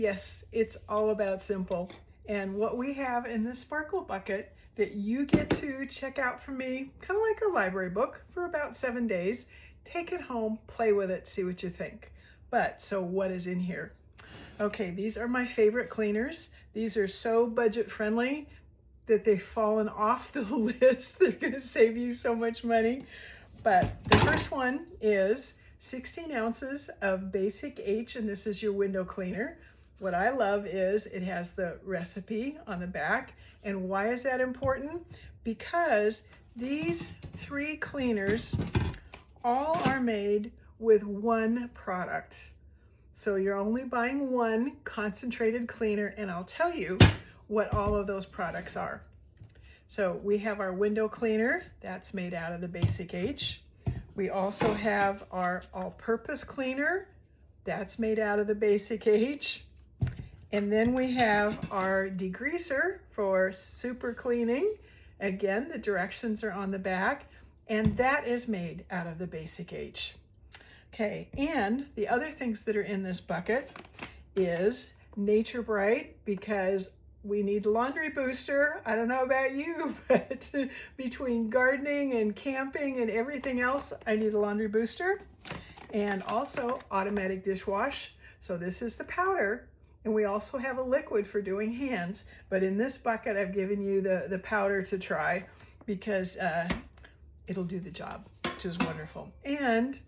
Yes, it's all about simple. And what we have in this Sparkle Bucket that you get to check out from me, kind of like a library book for about 7 days. Take it home, play with it, see what you think. But, so what is in here? Okay, these are my favorite cleaners. These are so budget friendly that they've fallen off the list. They're gonna save you so much money. But the first one is 16 ounces of Basic H, and this is your window cleaner. What I love is it has the recipe on the back. And why is that important? Because these 3 cleaners all are made with one product. So you're only buying one concentrated cleaner, and I'll tell you what all of those products are. So we have our window cleaner, that's made out of the Basic H. We also have our all-purpose cleaner, that's made out of the Basic H. And then we have our degreaser for super cleaning. Again, the directions are on the back, and that is made out of the Basic H. Okay, and the other things that are in this bucket is Nature Bright, because we need a laundry booster. I don't know about you, but between gardening and camping and everything else, I need a laundry booster. And also automatic dishwash. So this is the powder. And we also have a liquid for doing hands. But in this bucket, I've given you the powder to try because it'll do the job, which is wonderful. And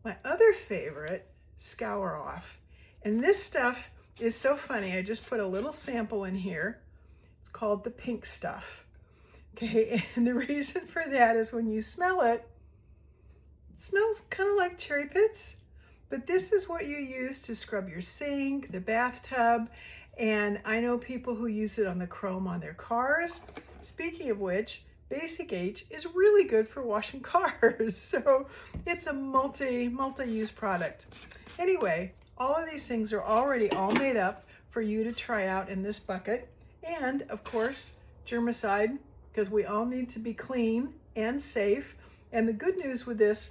my other favorite, Scour Off. And this stuff is so funny. I just put a little sample in here. It's called the pink stuff. Okay, and the reason for that is when you smell it, it smells kind of like cherry pits. But this is what you use to scrub your sink, the bathtub, and I know people who use it on the chrome on their cars. Speaking of which, Basic H is really good for washing cars. So it's a multi-use product. Anyway, all of these things are already all made up for you to try out in this bucket. And of course, germicide, because we all need to be clean and safe. And the good news with this,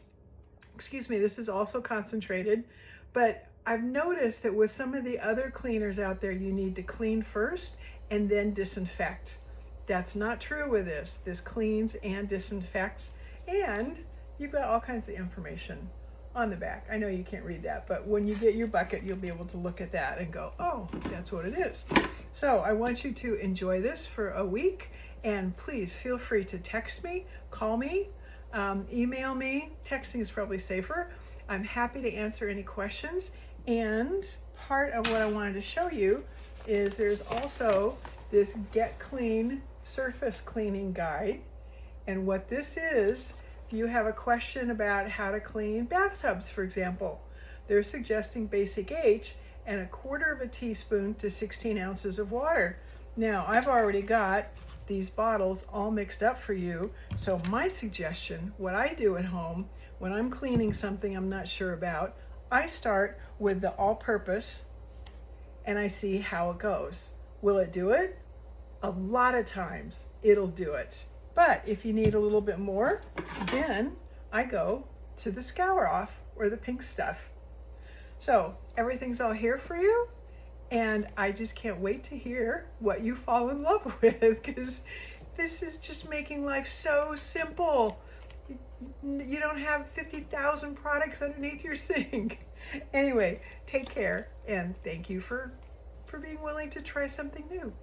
this is also concentrated, but I've noticed that with some of the other cleaners out there, you need to clean first and then disinfect. That's not true with this. This cleans and disinfects, and you've got all kinds of information on the back. I know you can't read that, but when you get your bucket, you'll be able to look at that and go, oh, that's what it is. So I want you to enjoy this for a week, and please feel free to text me, call me, email me. Texting is probably safer. I'm happy to answer any questions. And part of what I wanted to show you is there's also this Get Clean surface cleaning guide. And what this is, if you have a question about how to clean bathtubs, for example, they're suggesting Basic H and 1/4 teaspoon to 16 ounces of water. Now, I've already got these bottles all mixed up for you. So my suggestion, what I do at home when I'm cleaning something I'm not sure about, I start with the all-purpose and I see how it goes. Will it do it? A lot of times it'll do it. But if you need a little bit more, then I go to the Scour Off or the pink stuff. So everything's all here for you. And I just can't wait to hear what you fall in love with, because this is just making life so simple. You don't have 50,000 products underneath your sink. Anyway, take care, and thank you for being willing to try something new.